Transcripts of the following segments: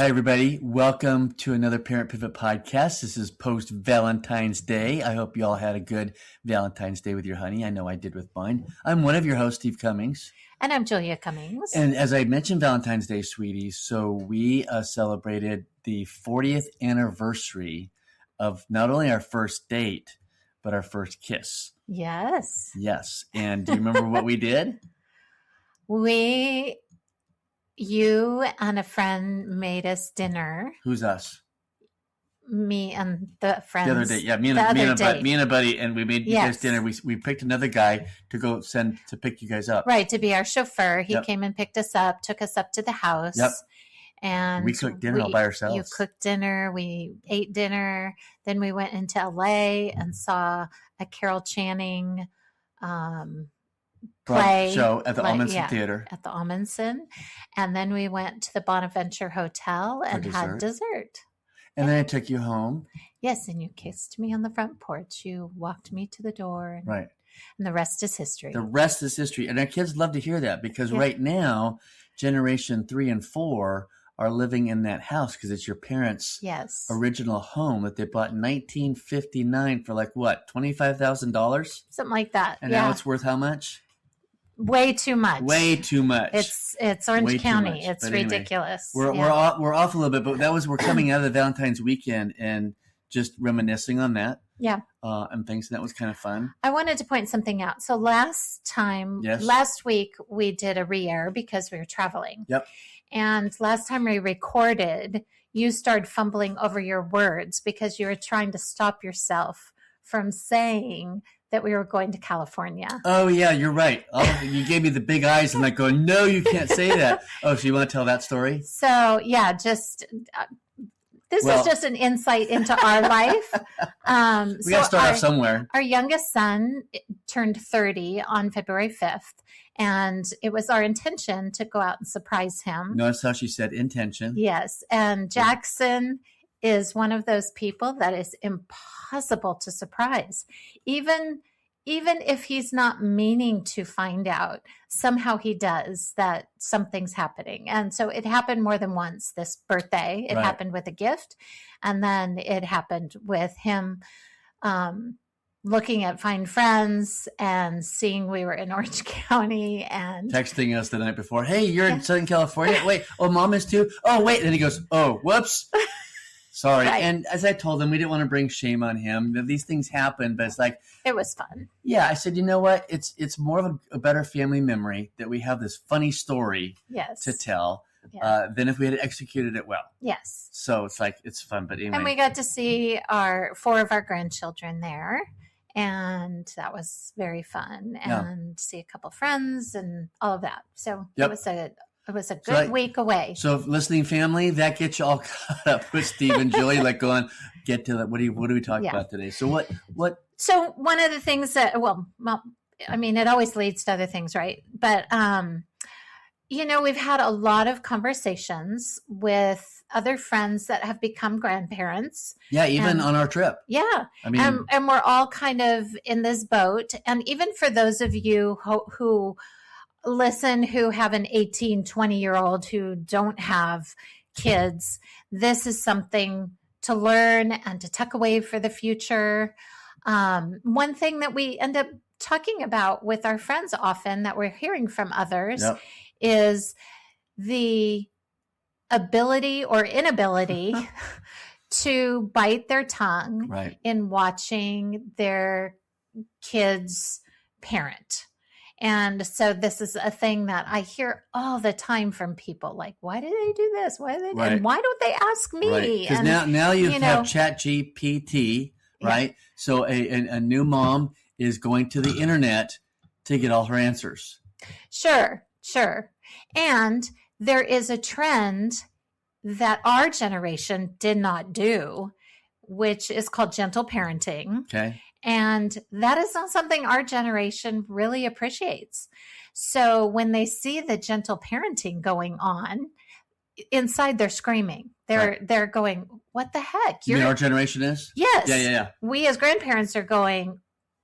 Hi, everybody. Welcome to another Parent Pivot podcast. This is post Valentine's Day. I hope you all had a good Valentine's Day with your honey. I know I did with mine. I'm one of your hosts, Steve Cummings. And I'm Julia Cummings. And as I mentioned, Valentine's Day, sweeties. So we celebrated the 40th anniversary of not only our first date, but our first kiss. Yes. Yes. And do you remember what we did? You and a friend made us dinner. Who's us? Me and the friends. The other day, yeah, me and a buddy, and we made you guys dinner. We picked another guy to go send to pick you guys up. Right, to be our chauffeur. He came and picked us up, took us up to the house. Yep. And we cooked dinner all by ourselves. You cooked dinner. We ate dinner. Then we went into LA and saw a Carol Channing play show at the Amundsen Theater. At the Amundsen. And then we went to the Bonaventure Hotel and had dessert. And then I took you home. Yes, and you kissed me on the front porch. You walked me to the door. Right. And the rest is history. The rest is history. And our kids love to hear that because right now, generation 3 and 4 are living in that house because it's your parents' original home that they bought in 1959 for like what, $25,000? Something like that. And now it's worth how much? Way too much. Way too much. It's Orange County. It's anyway, ridiculous. We're off a little bit, but we're coming out of the Valentine's weekend and just reminiscing on that. Yeah. And things. And that was kind of fun. I wanted to point something out. So last week we did a re-air because we were traveling. Yep. And last time we recorded, you started fumbling over your words because you were trying to stop yourself from saying that we were going to California. Oh, yeah, you're right. Oh, you gave me the big eyes and like going, no, you can't say that. Oh, so you want to tell that story? So, yeah, just this is just an insight into our life. We got to start off somewhere. Our youngest son turned 30 on February 5th, and it was our intention to go out and surprise him. Notice how she said intention. Yes, and Jackson is one of those people that is impossible to surprise. Even if he's not meaning to find out, somehow he does that something's happening. And so it happened more than once this birthday. It happened with a gift. And then it happened with him looking at Find Friends and seeing we were in Orange County and texting us the night before. Hey, you're in Southern California? Wait, Mom is too? Oh, wait. And then he goes, oh, whoops. Sorry. Right. And as I told him, we didn't want to bring shame on him. These things happen, but it's like. It was fun. Yeah. I said, you know what? It's more of a better family memory that we have this funny story to tell than if we had executed it well. Yes. So it's like, it's fun. But anyway. And we got to see 4 of our grandchildren there. And that was very fun. And see a couple friends and all of that. So it was a good week away. So listening family, that gets you all caught up with Steve and Julie, like going, get to that. What do we talk about today? So what? So one of the things that, I mean, it always leads to other things, right? But, we've had a lot of conversations with other friends that have become grandparents. Yeah, even on our trip. Yeah. I mean, and we're all kind of in this boat. And even for those of you who listen, who have an 18, 20-year-old who don't have kids, this is something to learn and to tuck away for the future. One thing that we end up talking about with our friends often that we're hearing from others is the ability or inability to bite their tongue in watching their kids parent. And so this is a thing that I hear all the time from people, like, why do they do this? Why do they do and why don't they ask me? Because now you have ChatGPT, right? So a new mom is going to the internet to get all her answers. Sure. And there is a trend that our generation did not do, which is called gentle parenting. Okay. And that is not something our generation really appreciates. So when they see the gentle parenting going on, inside they're screaming. They're going, what the heck? You mean our generation is? Yes. Yeah. We as grandparents are going,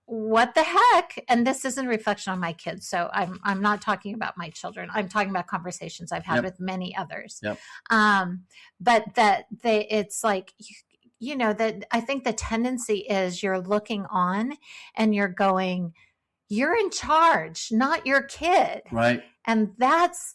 what the heck? And this isn't a reflection on my kids. So I'm not talking about my children. I'm talking about conversations I've had with many others. Yep. But it's like, that I think the tendency is you're looking on and you're going, you're in charge, not your kid. Right. And that's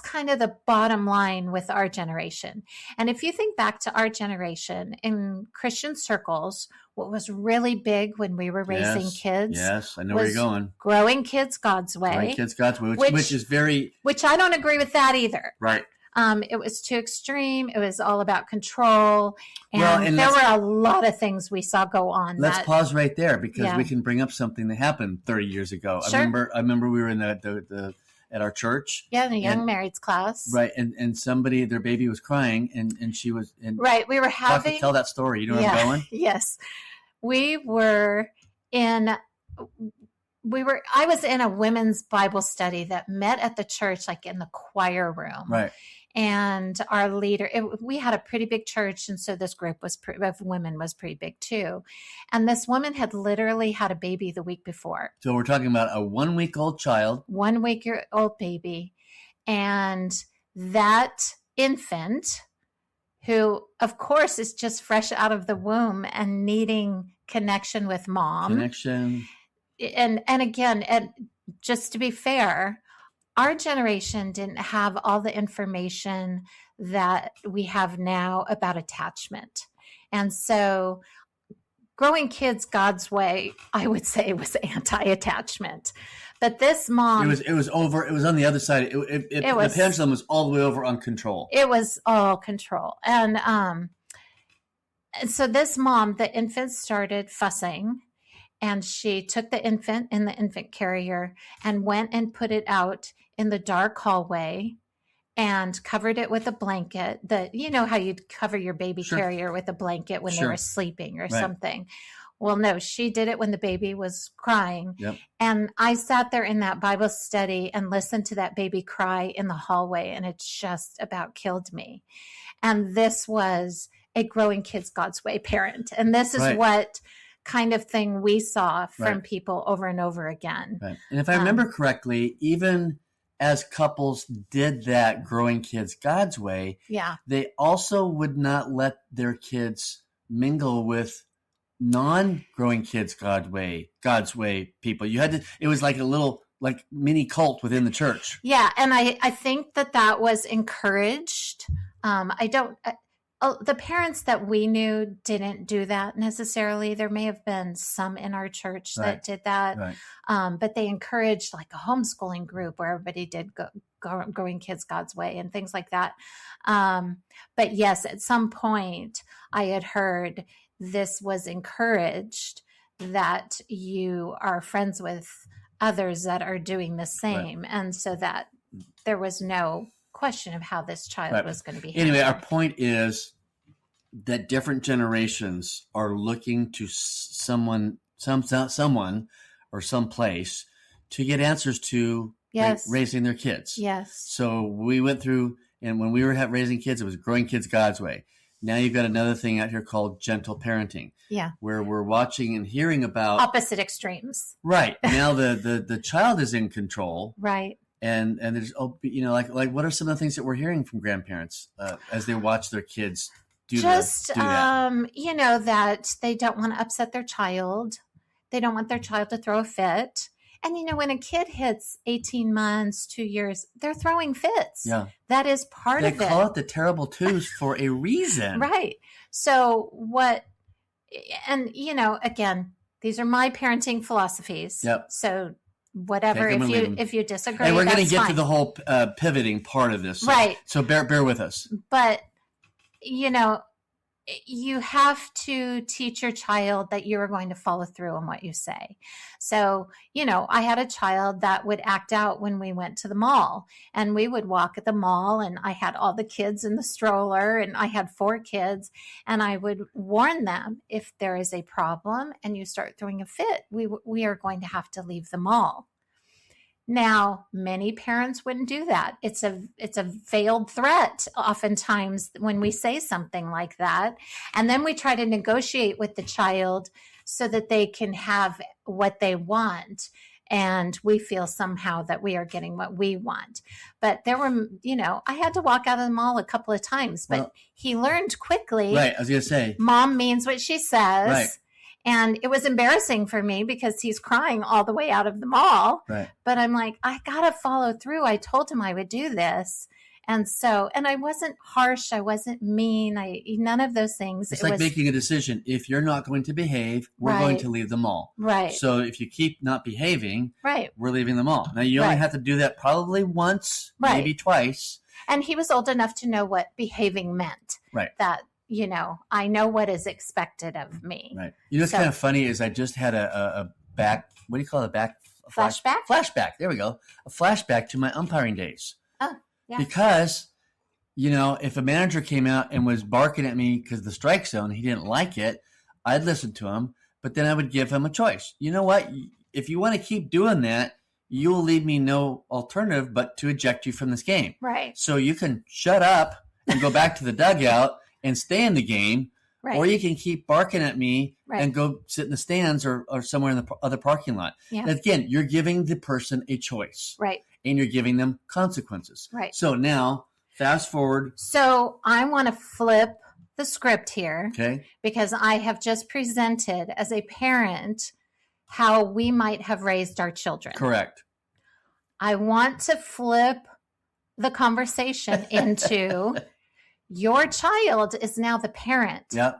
kind of the bottom line with our generation. And if you think back to our generation in Christian circles, what was really big when we were raising kids. Yes, I know where you're going. Growing kids God's way. Growing kids God's way, which is very... Which I don't agree with that either. Right. It was too extreme. It was all about control. And there were a lot of things we saw go on. Let's pause right there because we can bring up something that happened 30 years ago. Sure. I remember we were in the at our church. Yeah, in a young marrieds class. Right. And somebody, their baby was crying and she was... right. We were having... Tell that story. You know where I'm going? Yes. I was in a women's Bible study that met at the church, like in the choir room. Right. And our leader, we had a pretty big church. And so this group of women was pretty big too. And this woman had literally had a baby the week before. So we're talking about a 1-week-old child. 1-week-old baby. And that infant, who of course is just fresh out of the womb and needing connection with mom. And again, and just to be fair, our generation didn't have all the information that we have now about attachment. And so growing kids God's way, I would say, was anti-attachment. But this mom... It was on the other side. The pendulum was all the way over on control. It was all control. And so this mom, the infant started fussing. And she took the infant in the infant carrier and went and put it out in the dark hallway and covered it with a blanket. You know how you'd cover your baby carrier with a blanket when they were sleeping or something. Well, no, she did it when the baby was crying. Yep. And I sat there in that Bible study and listened to that baby cry in the hallway, and it just about killed me. And this was a growing kids God's way parent. And this is what kind of thing we saw from people over and over again. Right. And if I remember correctly, even as couples did that growing kids God's way, they also would not let their kids mingle with non-growing kids God's way people. It was like a little mini cult within the church. Yeah. And I think that was encouraged. The parents that we knew didn't do that necessarily. There may have been some in our church that did that. Right. But they encouraged like a homeschooling group where everybody did growing kids God's way and things like that. But yes, at some point I had heard this was encouraged, that you are friends with others that are doing the same. Right. And so that there was no question of how this child was going to be handled. Anyway, our point is that different generations are looking to someone or some place to get answers to raising their kids. Yes. So we went through, and when we were raising kids, it was growing kids God's way. Now you've got another thing out here called gentle parenting. Yeah. Where we're watching and hearing about opposite extremes. Right. Now the child is in control. Right. And there's, like what are some of the things that we're hearing from grandparents as they watch their kids do that? That they don't want to upset their child. They don't want their child to throw a fit. And, when a kid hits 18 months, 2 years, they're throwing fits. Yeah. That is part of it. They call it the terrible twos for a reason. Right. So again, these are my parenting philosophies. Yep. So whatever, if you disagree, and we're going to get to the whole pivoting part of this. Right. So bear with us. But, you have to teach your child that you are going to follow through on what you say. So, I had a child that would act out when we went to the mall, and we would walk at the mall, and I had all the kids in the stroller, and I had 4 kids, and I would warn them, if there is a problem and you start throwing a fit, we are going to have to leave the mall. Now, many parents wouldn't do that. It's a veiled threat oftentimes when we say something like that. And then we try to negotiate with the child so that they can have what they want. And we feel somehow that we are getting what we want. But there were, I had to walk out of the mall a couple of times, but he learned quickly. Right. I was going to say, Mom means what she says. Right. And it was embarrassing for me because he's crying all the way out of the mall. Right. But I'm like, I got to follow through. I told him I would do this. And I wasn't harsh. I wasn't mean. None of those things. It's like making a decision. If you're not going to behave, we're going to leave the mall. Right. So if you keep not behaving, right, we're leaving the mall. Now, you only have to do that probably once, maybe twice. And he was old enough to know what behaving meant. Right. That, I know what is expected of me. Right. What's kind of funny is I just had a back, what do you call it? Flashback? Flashback. There we go. A flashback to my umpiring days. Oh. Yeah. Because, if a manager came out and was barking at me because of the strike zone, he didn't like it, I'd listen to him, but then I would give him a choice. You know what? If you want to keep doing that, you will leave me no alternative but to eject you from this game. Right. So you can shut up and go back to the dugout and stay in the game, or you can keep barking at me and go sit in the stands or somewhere in the other parking lot. Yeah. Again, you're giving the person a choice. Right. And you're giving them consequences. Right. So now, fast forward. So I want to flip the script here. Okay. Because I have just presented as a parent how we might have raised our children. Correct. I want to flip the conversation into your child is now the parent. Yep.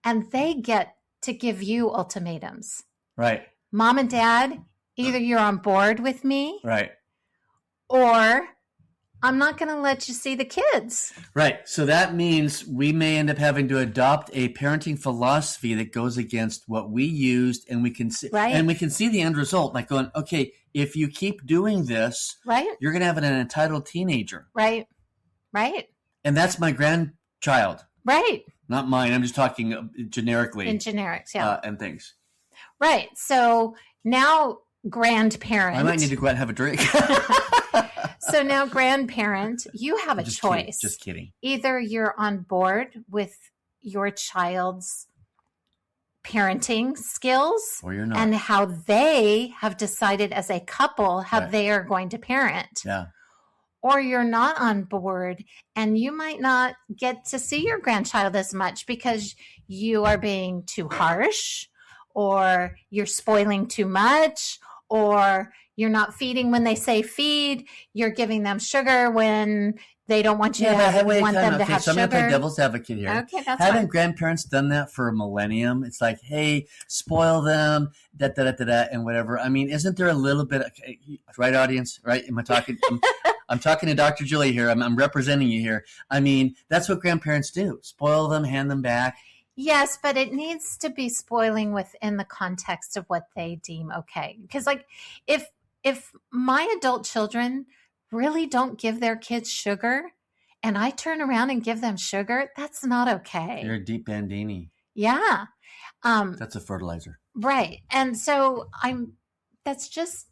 And they get to give you ultimatums. Right. Mom and Dad, either you're on board with me. Right. Or I'm not going to let you see the kids. Right. So that means we may end up having to adopt a parenting philosophy that goes against what we used, and we can see, and we can see the end result, like going, okay, if you keep doing this, you're going to have an entitled teenager. Right. Right. And that's my grandchild. Right. Not mine. I'm just talking generically. In generics, yeah. And things. Right. So now grandparent. I might need to go out and have a drink. So now grandparent, you have a choice. Just kidding. Either you're on board with your child's parenting skills or you're not. And how they have decided as a couple how they are going to parent. Yeah. Or you're not on board and you might not get to see your grandchild as much because you are being too harsh or you're spoiling too much or you're not feeding when they say feed. You're giving them sugar when they don't want you to have sugar. So I'm going to play devil's advocate here. Okay, that's Haven't grandparents done that for a millennium? It's like, hey, spoil them, and whatever. I mean, isn't there a little bit, right, audience? Right? Am I talking? I'm talking to Dr. Julie here. I'm representing you here. I mean, that's what grandparents do. Spoil them, hand them back. Yes, but it needs to be spoiling within the context of what they deem okay. Because, like, if my adult children really don't give their kids sugar and I turn around and give them sugar, that's not okay. You're a deep bandini. Yeah. That's a fertilizer. Right. And so that's just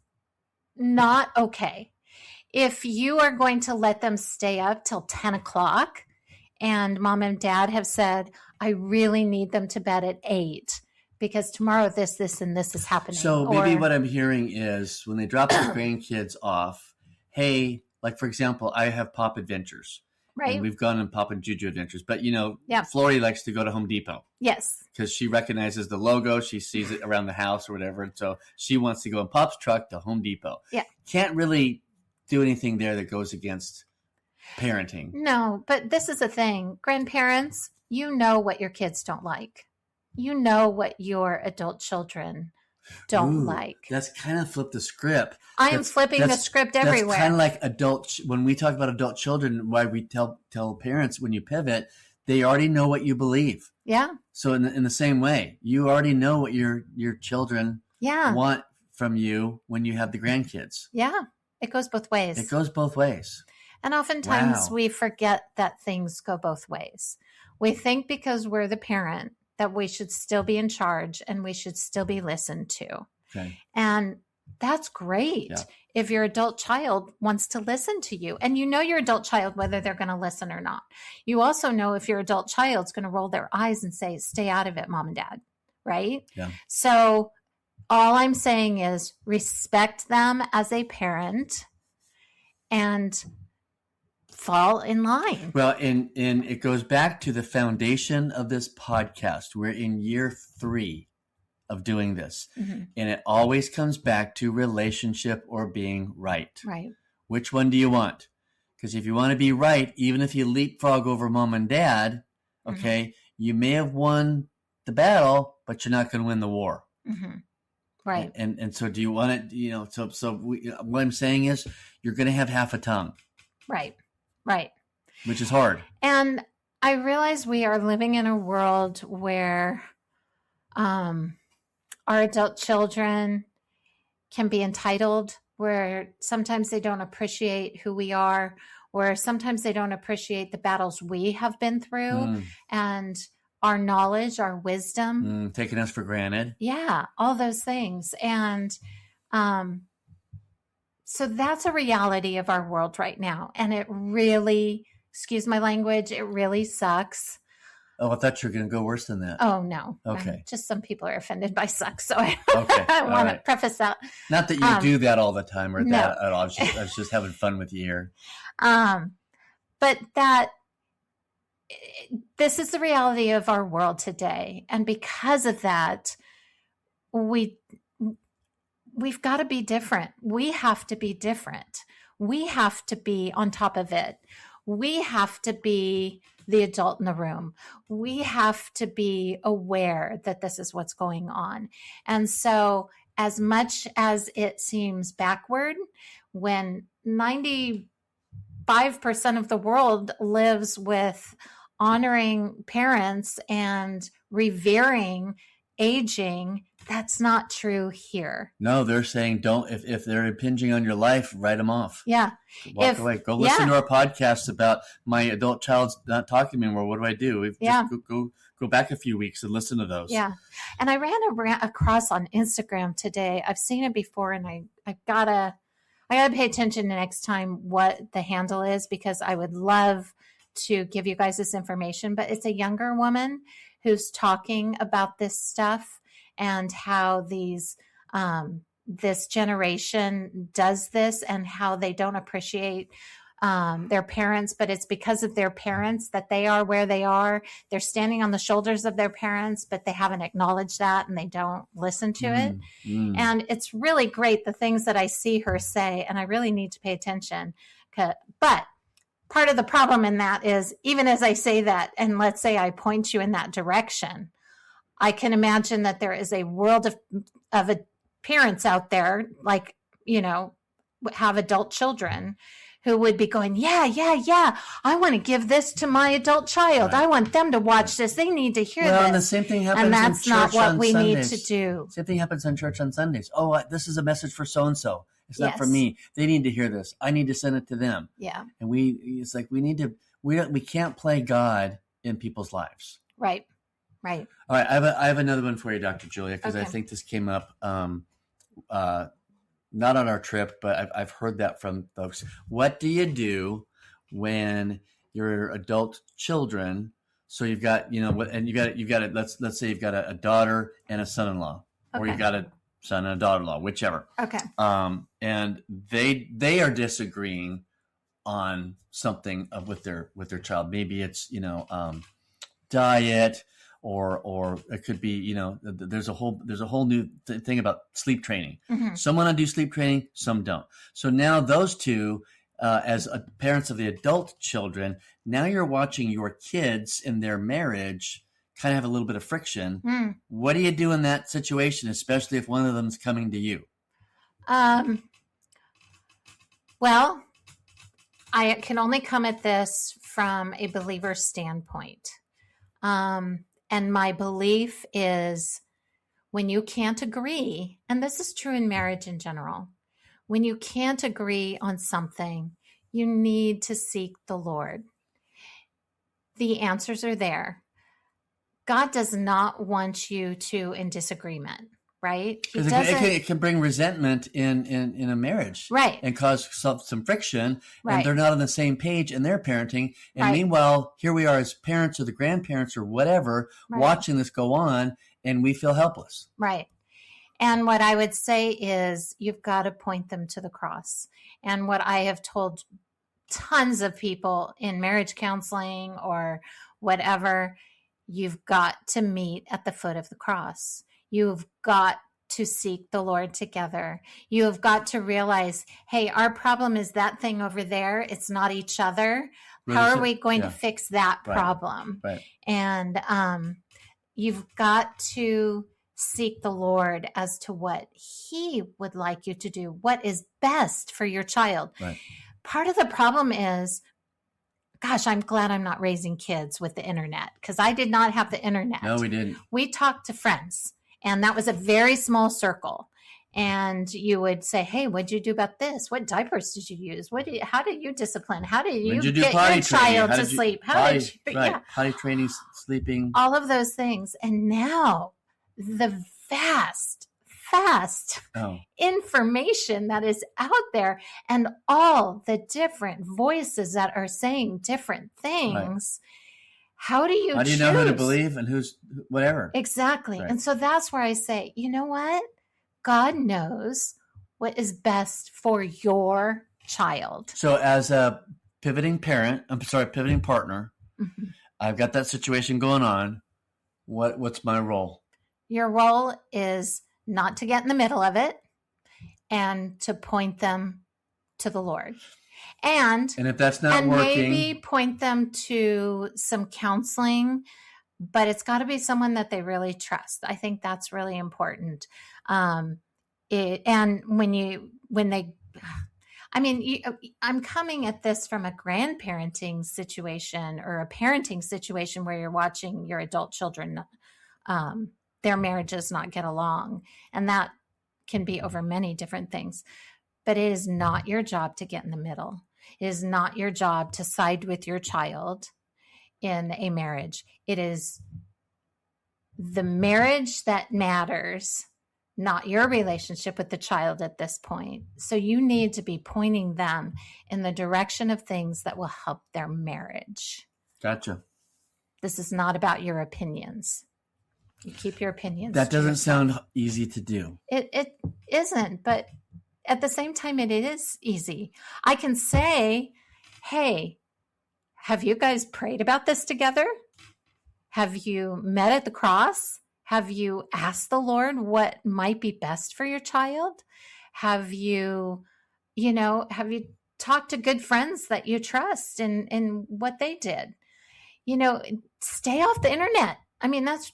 not okay. If you are going to let them stay up till 10 o'clock and mom and dad have said, I really need them to bed at 8 because tomorrow this, and this is happening. So maybe what I'm hearing is when they drop the grandkids off, hey, like for example, I have Pop Adventures. Right. And we've gone on Pop and Juju Adventures. But, Flori likes to go to Home Depot. Yes. Because she recognizes the logo. She sees it around the house or whatever. And so she wants to go in Pop's truck to Home Depot. Yeah. Can't really do anything there that goes against parenting. No, but this is the thing. Grandparents, you know what your kids don't like. You know what your adult children don't like. That's kind of flip the script. I am flipping the script everywhere. That's kind of like when we talk about adult children, why we tell parents when you pivot, they already know what you believe. Yeah. So in the same way, you already know what your children want from you when you have the grandkids. Yeah. It goes both ways. It goes both ways. And oftentimes we forget that things go both ways. We think because we're the parent that we should still be in charge and we should still be listened to. Okay. And that's great if your adult child wants to listen to you. And you know your adult child, whether they're going to listen or not. You also know if your adult child's going to roll their eyes and say, stay out of it, mom and dad. Right? Yeah. So All I'm saying is respect them as a parent and fall in line. Well, and it goes back to the foundation of this podcast. We're in year 3 of doing this. Mm-hmm. And it always comes back to relationship or being right. Right. Which one do you want? Because if you want to be right, even if you leapfrog over mom and dad, okay, mm-hmm. you may have won the battle, but you're not going to win the war. Mm-hmm. Right. And so do you want it, what I'm saying is you're going to have half a tongue. Right. Right. Which is hard. And I realize we are living in a world where our adult children can be entitled, where sometimes they don't appreciate who we are, where sometimes they don't appreciate the battles we have been through and our knowledge, our wisdom. Taking us for granted. Yeah, all those things. And so that's a reality of our world right now. And it really, excuse my language, it really sucks. Oh, I thought you were going to go worse than that. Oh, no. Okay. Just some people are offended by sucks. So I want to preface that. Not that you do that all the time or that at all. I was just having fun with you here. But this is the reality of our world today. And because of that, we've got to be different. We have to be different. We have to be on top of it. We have to be the adult in the room. We have to be aware that this is what's going on. And so as much as it seems backward, when 95% of the world lives with honoring parents and revering aging, that's not true here. No, they're saying don't, if they're impinging on your life, write them off. Yeah. Walk away. Go listen to our podcast about my adult child's not talking to me anymore. What do I do? Just go back a few weeks and listen to those. Yeah. And I ran across on Instagram today. I've seen it before, and I gotta pay attention the next time what the handle is, because I would love to give you guys this information. But it's a younger woman who's talking about this stuff and how this generation does this and how they don't appreciate their parents, but it's because of their parents that they are where they are. They're standing on the shoulders of their parents, but they haven't acknowledged that and they don't listen to it. And it's really great, the things that I see her say, and I really need to pay attention. But part of the problem in that is, even as I say that, and let's say I point you in that direction, I can imagine that there is a world of parents out there, like, have adult children who would be going, yeah, I want to give this to my adult child. Right. I want them to watch this. They need to hear this. And the same thing happens and that's in church not what on we Sundays. need to do. Same thing happens in church on Sundays. Oh, this is a message for so-and-so. It's not for me. They need to hear this. I need to send it to them. Yeah. And it's like we can't play God in people's lives. Right. Right. All right. I have another one for you, Dr. Julia, because I think this came up not on our trip, but I've heard that from folks. What do you do when your adult children? So you've got, and you've got let's say you've got a daughter and a son-in-law, or you've got a son and a daughter-in-law, whichever. Okay. And they are disagreeing on something with their child. Maybe it's diet. Or it could be, there's a whole new thing about sleep training. Mm-hmm. Some want to do sleep training, some don't. So now those two, as parents of the adult children, now you're watching your kids in their marriage kind of have a little bit of friction. Mm. What do you do in that situation, especially if one of them is coming to you? Well, I can only come at this from a believer standpoint. And my belief is, when you can't agree, and this is true in marriage in general, when you can't agree on something, you need to seek the Lord. The answers are there. God does not want you in disagreement, right? It can bring resentment in a marriage, right? And cause some friction, right. And they're not on the same page in their parenting. And right. Meanwhile, here we are as parents or the grandparents or whatever, right. Watching this go on, and we feel helpless, right? And what I would say is you've got to point them to the cross. And what I have told tons of people in marriage counseling or whatever, you've got to meet at the foot of the cross. You've got to seek the Lord together. You have got to realize, hey, our problem is that thing over there. It's not each other. How are we going to fix that problem? Right. And you've got to seek the Lord as to what he would like you to do, what is best for your child. Right. Part of the problem is, gosh, I'm glad I'm not raising kids with the internet, because I did not have the internet. No, we didn't. We talked to friends, and that was a very small circle. And you would say, hey, what'd you do about this? What diapers did you use? How did you discipline? How did you get your child to sleep? Potty training, sleeping. All of those things. And now the vast information that is out there and all the different voices that are saying different things. Right. How do you know who to believe and who's whatever? Exactly. Right. And so that's where I say, you know what? God knows what is best for your child. So as a pivoting partner, mm-hmm. I've got that situation going on. What's my role? Your role is not to get in the middle of it and to point them to the Lord. And if that's not working, maybe point them to some counseling, but it's got to be someone that they really trust. I think that's really important. I'm coming at this from a grandparenting situation or a parenting situation where you're watching your adult children, their marriages not get along. And that can be over many different things. But it is not your job to get in the middle. It is not your job to side with your child in a marriage. It is the marriage that matters, not your relationship with the child at this point. So you need to be pointing them in the direction of things that will help their marriage. Gotcha. This is not about your opinions. You keep your opinions. That doesn't sound easy to do. It isn't, but at the same time, it is easy. I can say, hey, have you guys prayed about this together? Have you met at the cross? Have you asked the Lord what might be best for your child? Have you talked to good friends that you trust and what they did? Stay off the internet. I mean, that's.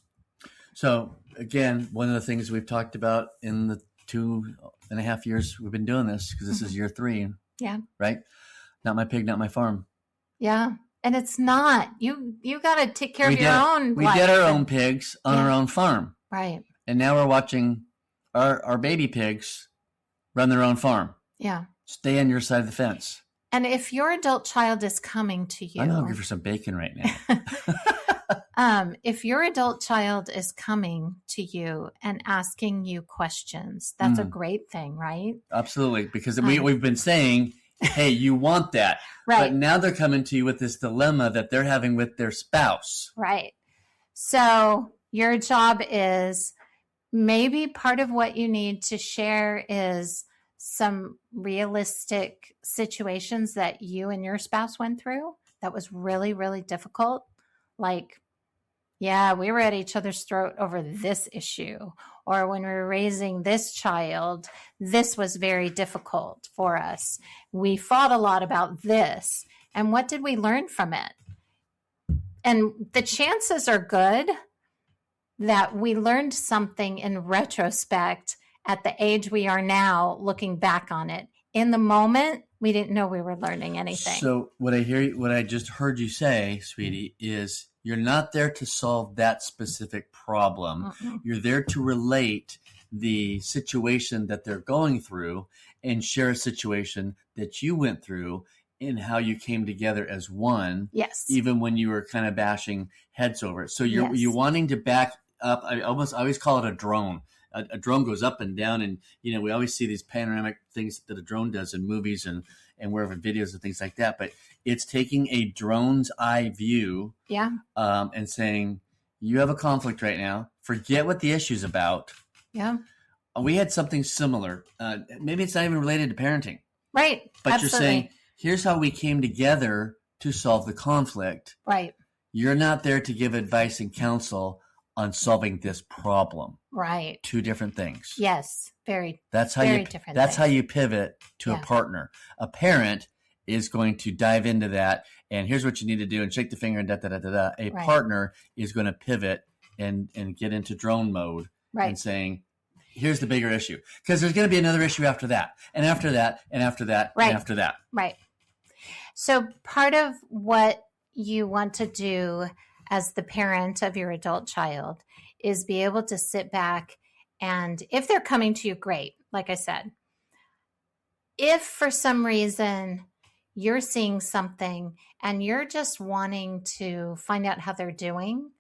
So again, one of the things we've talked about in the 2.5 years we've been doing this, because this mm-hmm. is year 3. Yeah. Right? Not my pig, not my farm. Yeah. And it's not. You got to take care of your own life. We get our own pigs on our own farm. Right. And now we're watching our baby pigs run their own farm. Yeah. Stay on your side of the fence. And if your adult child is coming to you. I'm hungry for some bacon right now. If your adult child is coming to you and asking you questions, that's a great thing, right? Absolutely. Because we've been saying, hey, you want that. Right. But now they're coming to you with this dilemma that they're having with their spouse. Right. So your job is, maybe part of what you need to share is some realistic situations that you and your spouse went through that was really, really difficult. Like, yeah, we were at each other's throat over this issue. Or when we were raising this child, this was very difficult for us. We fought a lot about this. And what did we learn from it? And the chances are good that we learned something in retrospect at the age we are now, looking back on it. In the moment, we didn't know we were learning anything. So what I just heard you say, sweetie, is you're not there to solve that specific problem. Mm-mm. You're there to relate the situation that they're going through and share a situation that you went through and how you came together as one. Yes. Even when you were kind of bashing heads over it. So you're wanting to back up. I always call it a drone. A drone goes up and down, and we always see these panoramic things that a drone does in movies and wherever, videos and things like that. But it's taking a drone's eye view, and saying, you have a conflict right now. Forget what the issue's about. Yeah. we had something similar. Maybe it's not even related to parenting. Right. But Absolutely. You're saying, here's how we came together to solve the conflict. Right. You're not there to give advice and counsel on solving this problem. Right. Two different things. Yes. Very different That's things. how you pivot to a partner. A parent is going to dive into that, and here's what you need to do, and shake the finger and da-da-da-da-da. A partner is going to pivot and get into drone mode and saying, here's the bigger issue. Because there's going to be another issue after that, and after that, and after that, and after that. Right. So part of what you want to do as the parent of your adult child is be able to sit back, and if they're coming to you, great. Like I said, if for some reason you're seeing something and you're just wanting to find out how they're doing,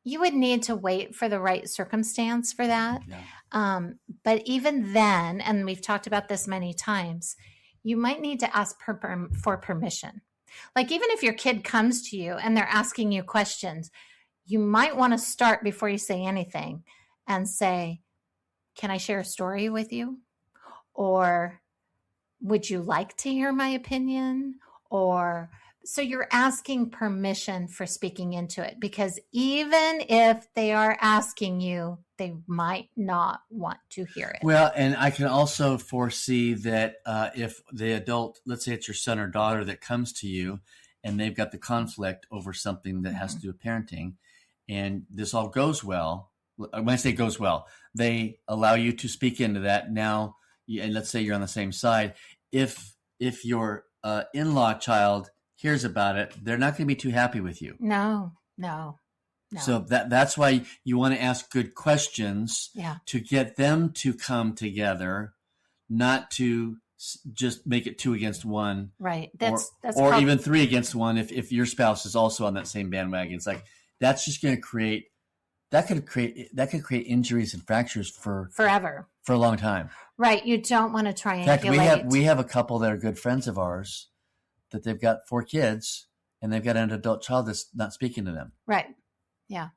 you would need to wait for the right circumstance for that. Yeah. But even then, and we've talked about this many times, you might need to ask for permission. Like even if your kid comes to you and they're asking you questions, you might want to start before you say anything and say, can I share a story with you? Or would you like to hear my opinion? Or so you're asking permission for speaking into it, because even if they are asking you, they might not want to hear it. Well, and I can also foresee that if the adult, let's say it's your son or daughter that comes to you and they've got the conflict over something that has to do with parenting, and this all goes well, when I say goes well, they allow you to speak into that. Now, and let's say you're on the same side. If your in-law child hears about it, they're not going to be too happy with you. No. So that's why you want to ask good questions to get them to come together, not to just make it 2 against 1. Right. Or even 3 against 1 if your spouse is also on that same bandwagon. It's like that's just going to create that could create injuries and fractures forever, for a long time. Right. You don't want to triangulate. In fact, we have a couple that are good friends of ours that they've got 4 kids and they've got an adult child that's not speaking to them. Right. Yeah.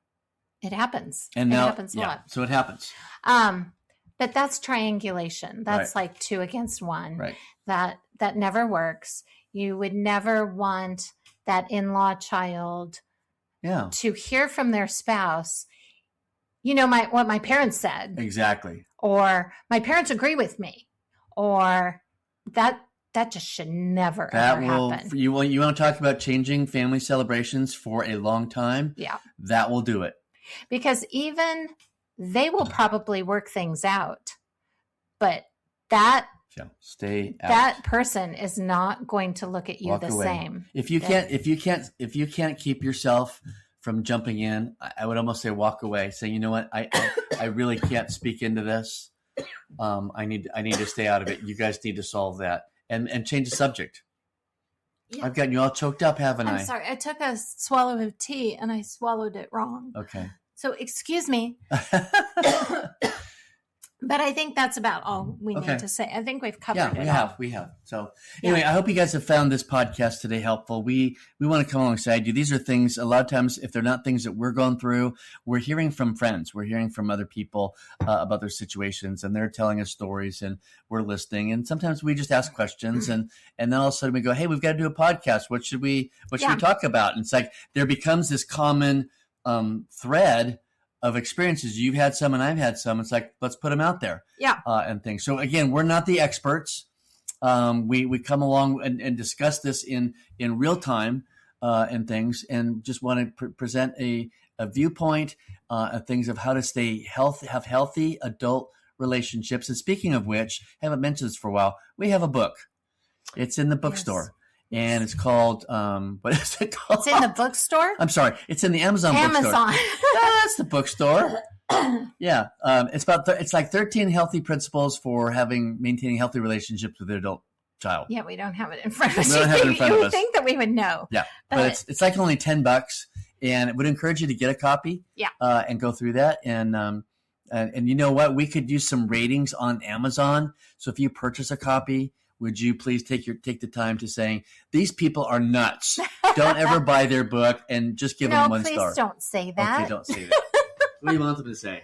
It happens. And now, it happens a lot. So it happens. But that's triangulation. That's like 2 against 1. Right. That never works. You would never want that in-law child to hear from their spouse, what my parents said. Exactly. Or my parents agree with me. Or that just should never ever happen. You want to talk about changing family celebrations for a long time? Yeah. That will do it. Because even they will probably work things out, but stay out. That person is not going to look at you the same. If you can't keep yourself from jumping in, I would almost say walk away. Say, you know what, I really can't speak into this. I need to stay out of it. You guys need to solve that and change the subject. Yeah. I've gotten you all choked up, haven't I? I'm sorry. I took a swallow of tea and I swallowed it wrong. Okay. So excuse me. But I think that's about all we need to say. I think we've covered it. We have. So anyway, I hope you guys have found this podcast today helpful. We want to come alongside you. These are things, a lot of times, if they're not things that we're going through, we're hearing from friends. We're hearing from other people about their situations, and they're telling us stories, and we're listening. And sometimes we just ask questions, and then all of a sudden we go, hey, we've got to do a podcast. What should we talk about? And it's like there becomes this common thread of experiences. You've had some and I've had some. It's like, let's put them out there. Yeah. And things. So again, we're not the experts. We come along and discuss this in real time and things, and just want to present a viewpoint of things of how to have healthy adult relationships. And speaking of which, I haven't mentioned this for a while. We have a book. It's in the bookstore. Yes. And it's called, what is it called? It's in the bookstore? I'm sorry. It's in the Amazon bookstore. That's the bookstore. Yeah. It's like 13 healthy principles for maintaining healthy relationships with an adult child. Yeah, we don't have it in front of us. We don't have it in front of us. You would think that we would know. Yeah. But it's like only $10, and it would encourage you to get a copy. Yeah. And go through that. And you know what? We could use some ratings on Amazon. So if you purchase a copy, would you please take the time to saying, these people are nuts. Don't ever buy their book and just give them 1 star. No, please don't say that. Okay, don't say that. What do you want them to say?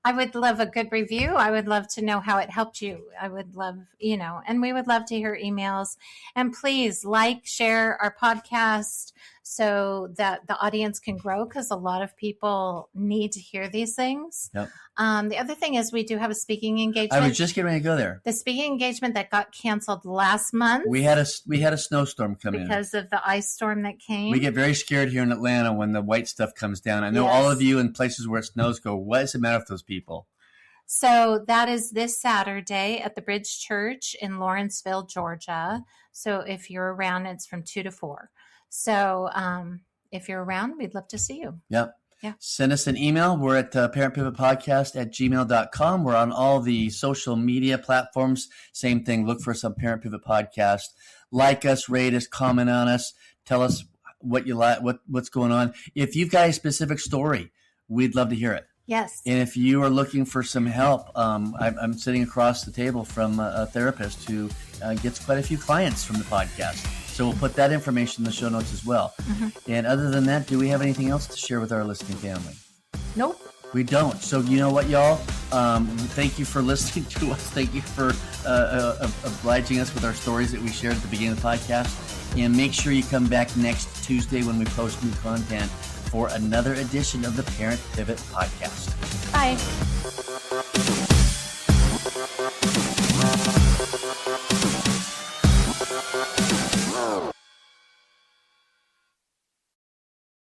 I would love a good review. I would love to know how it helped you. I would love, and we would love to hear emails. And please share our podcast so that the audience can grow, because a lot of people need to hear these things. Yep. The other thing is we do have a speaking engagement. I was just getting ready to go there. The speaking engagement that got canceled last month. We had a snowstorm come in because of the ice storm that came. We get very scared here in Atlanta when the white stuff comes down. I know all of you in places where it snows go, what is the matter with those people? So that is this Saturday at the Bridge Church in Lawrenceville, Georgia. So if you're around, it's from 2 to 4. So if you're around, we'd love to see you. Yep. Yeah. Send us an email. We're at parentpivotpodcast@gmail.com. We're on all the social media platforms. Same thing. Look for us on Parent Pivot Podcast. Like us, rate us, comment on us. Tell us what you like, what's going on. If you've got a specific story, we'd love to hear it. Yes. And if you are looking for some help, I'm sitting across the table from a therapist who gets quite a few clients from the podcast. So we'll put that information in the show notes as well. Mm-hmm. And other than that, do we have anything else to share with our listening family? Nope. We don't. So you know what, y'all? Thank you for listening to us. Thank you for obliging us with our stories that we shared at the beginning of the podcast. And make sure you come back next Tuesday when we post new content for another edition of the Parent Pivot Podcast. Bye.